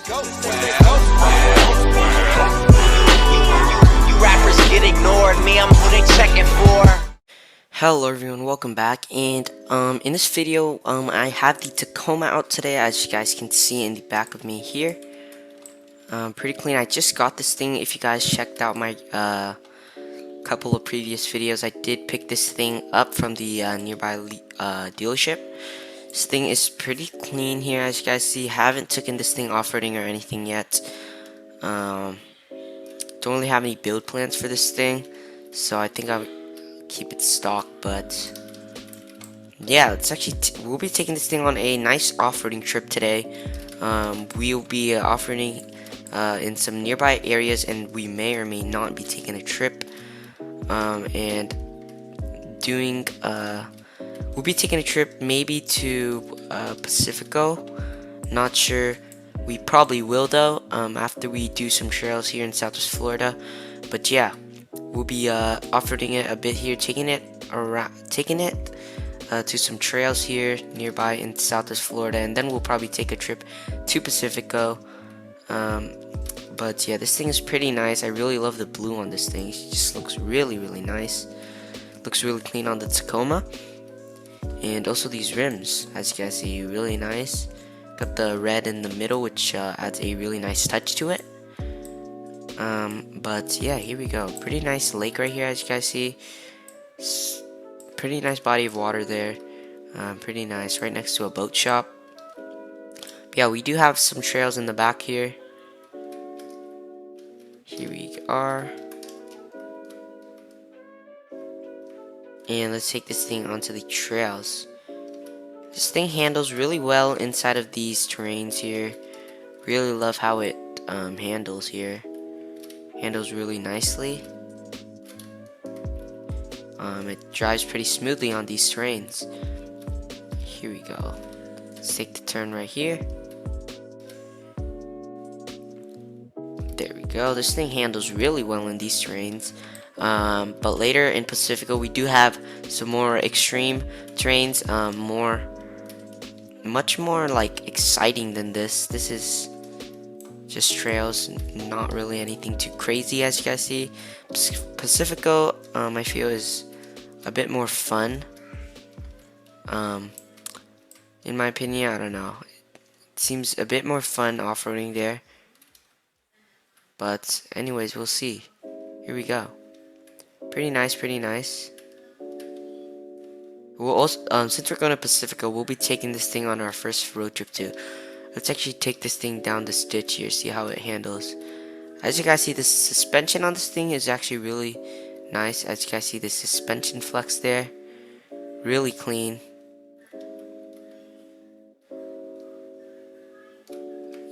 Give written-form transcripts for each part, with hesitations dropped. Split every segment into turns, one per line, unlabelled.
You rappers get ignored, me I'm who they checking for.
Hello everyone, welcome back, and in this video I have the Tacoma out today, as you guys can see in the back of me here. Pretty clean. I just got this thing. If you guys checked out my couple of previous videos, I did pick this thing up from the nearby dealership. This thing is pretty clean here, as you guys see. Haven't taken this thing off-roading or anything yet. Don't really have any build plans for this thing, so I think I'll keep it stock. But yeah, let's actually we'll be taking this thing on a nice off-roading trip today. We'll be off-roading in some nearby areas, and we may or may not be taking a trip and doing we'll be taking a trip maybe to Pacifico. Not sure. We probably will though, after we do some trails here in Southwest Florida. But yeah, we'll be off-roading it a bit here, taking it to some trails here nearby in Southwest Florida, and then we'll probably take a trip to Pacifico. But yeah, this thing is pretty nice. I really love the blue on this thing. It just looks really nice. Looks really clean on the Tacoma. And also these rims, as you guys see, really nice. Got the red in the middle, which adds a really nice touch to it. But yeah, here we go. Pretty nice lake right here, as you guys see. Pretty nice body of water there. Pretty nice, right next to a boat shop. But yeah, we do have some trails in the back here. Here we are. And let's take this thing onto the trails. This thing handles really well inside of these terrains here. Really love how it handles here. Handles really nicely. It drives pretty smoothly on these terrains. Here we go. Let's take the turn right here. There we go. This thing handles really well in these terrains. But later in Pacifico, we do have some more extreme terrains, much more like exciting than this. This is just trails, not really anything too crazy, as you guys see. Pacifico, I feel, is a bit more fun. In my opinion, I don't know. It seems a bit more fun off-roading there. But anyways, we'll see. Here we go. Pretty nice, pretty nice. We'll also, since we're going to Pacifico, we'll be taking this thing on our first road trip too. Let's actually take this thing down this ditch here, see how it handles. As you guys see, the suspension on this thing is actually really nice. As you guys see, the suspension flex there, really clean.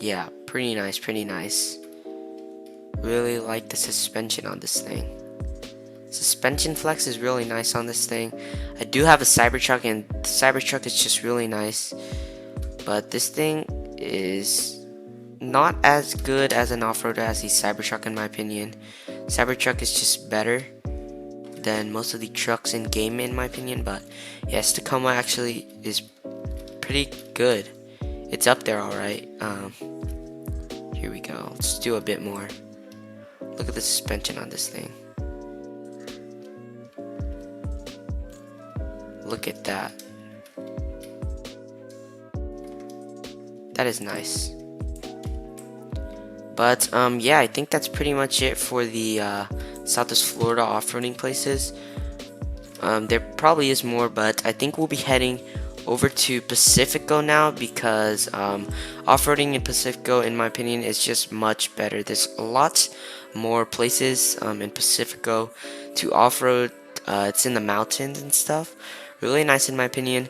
Yeah, pretty nice, pretty nice. Really like the suspension on this thing. Suspension flex is really nice on this thing. I do have a Cybertruck, and the Cybertruck is just really nice. But this thing is not as good as an off-roader as the Cybertruck, in my opinion. Cybertruck is just better than most of the trucks in game, in my opinion. But yes, Tacoma actually is pretty good. It's up there, alright. Here we go. Let's do a bit more. Look at the suspension on this thing. Look at that. That is nice. But yeah, I think that's pretty much it for the Southwest Florida off-roading places. There probably is more, but I think we'll be heading over to Pacifico now, because off-roading in Pacifico, in my opinion, is just much better. There's a lot more places in Pacifico to off-road. It's in the mountains and stuff. Really nice in my opinion.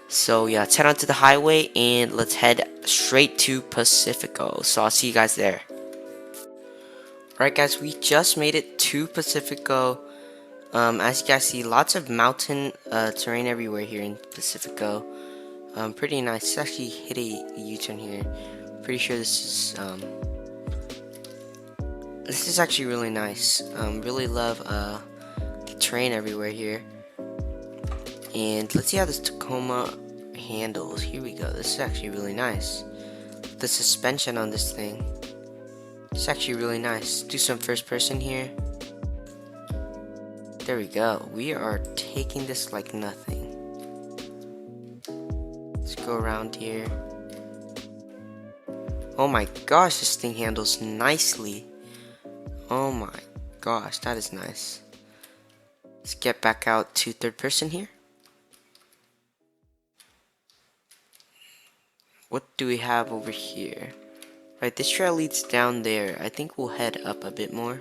So yeah, let's head onto the highway and let's head straight to Pacifico. So I'll see you guys there. Alright guys, we just made it to Pacifico. As you guys see, lots of mountain terrain everywhere here in Pacifico. Pretty nice. Let's actually hit a U-turn here. Pretty sure this is actually really nice. Really love the terrain everywhere here. And let's see how this Tacoma handles. Here we go. This is actually really nice. the suspension on this thing. It's actually really nice. Do some first person here. There we go. We are taking this like nothing. Let's go around here. Oh my gosh, this thing handles nicely. Oh my gosh, that is nice. Let's get back out to third person here. What do we have over here? Right, this trail leads down there. I think we'll head up a bit more.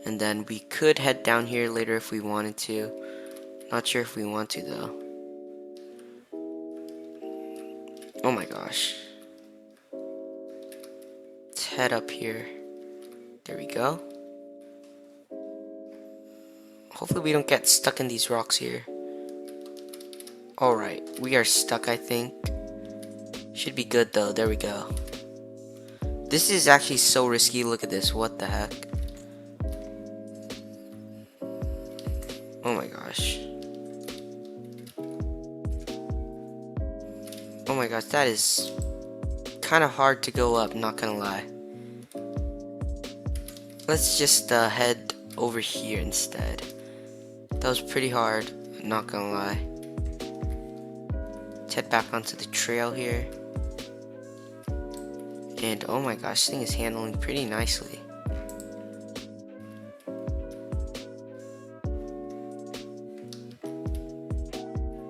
And then we could head down here later if we wanted to. Not sure if we want to though. Oh my gosh. Let's head up here. There we go. Hopefully we don't get stuck in these rocks here. Alright, we are stuck I think. Should be good though, there we go. This is actually so risky, look at this, what the heck. Oh my gosh. Oh my gosh, that is kind of hard to go up, not gonna lie. Let's just head over here instead. That was pretty hard, not gonna lie. Let's head back onto the trail here. And oh my gosh, this thing is handling pretty nicely.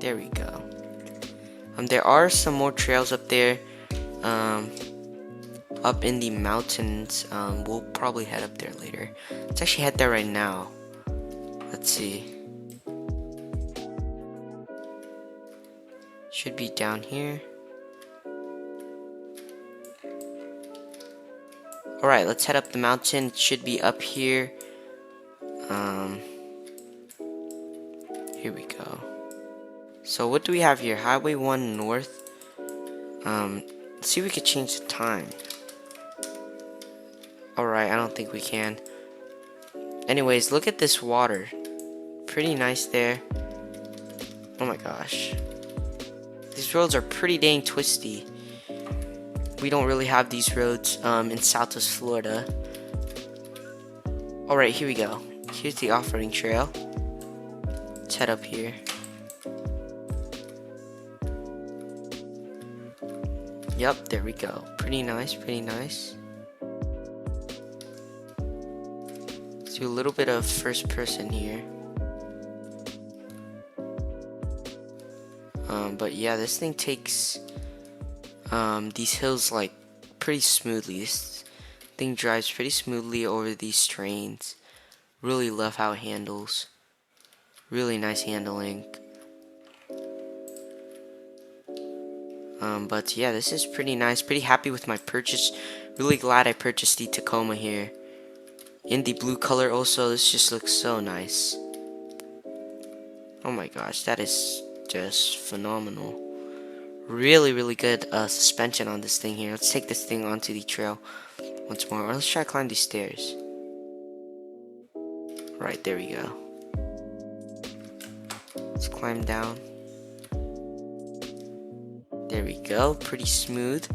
There we go. There are some more trails up there. Up in the mountains. We'll probably head up there later. Let's actually head there right now. Let's see. Should be down here. Alright, let's head up the mountain. It should be up here. Here we go. So what do we have here? Highway 1 north. Let's see if we could change the time. Alright, I don't think we can. Anyways, look at this water. Pretty nice there. Oh my gosh. These roads are pretty dang twisty. We don't really have these roads in Southwest Florida. Alright, here we go. Here's the off-roading trail. Let's head up here. Yep, there we go. Pretty nice, pretty nice. Let's do a little bit of first person here. But yeah, this thing takes these hills like pretty smoothly. This thing drives pretty smoothly over these terrains. Really love how it handles. Really nice handling. But yeah, this is pretty nice. Pretty happy with my purchase. Really glad I purchased the Tacoma here. In the blue color also, this just looks so nice. Oh my gosh, that is just phenomenal. Really, really good suspension on this thing here. Let's take this thing onto the trail once more. Or let's try to climb these stairs. Right, there we go. Let's climb down. There we go, pretty smooth.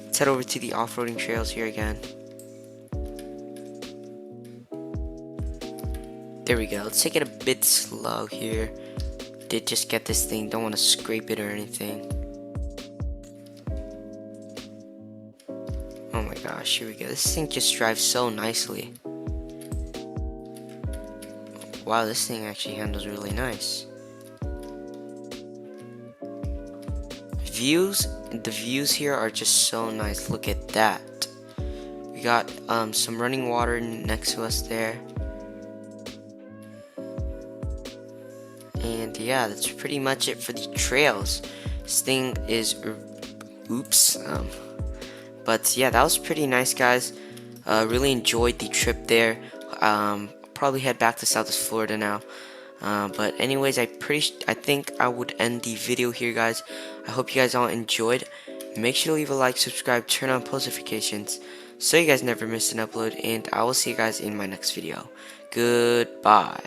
Let's head over to the off-roading trails here again. There we go, let's take it a bit slow here. Did just get this thing, don't want to scrape it or anything. Oh my gosh, here we go. This thing just drives so nicely. Wow, this thing actually handles really nice. The views here are just so nice. Look at that. We got some running water next to us there. And yeah, that's pretty much it for the trails. This thing is oops. But yeah, that was pretty nice, guys. Really enjoyed the trip there. Probably head back to Southwest Florida now. But anyways, I think I would end the video here, guys. I hope you guys all enjoyed. Make sure to leave a like, subscribe, turn on post notifications so you guys never miss an upload, and I will see you guys in my next video. Goodbye.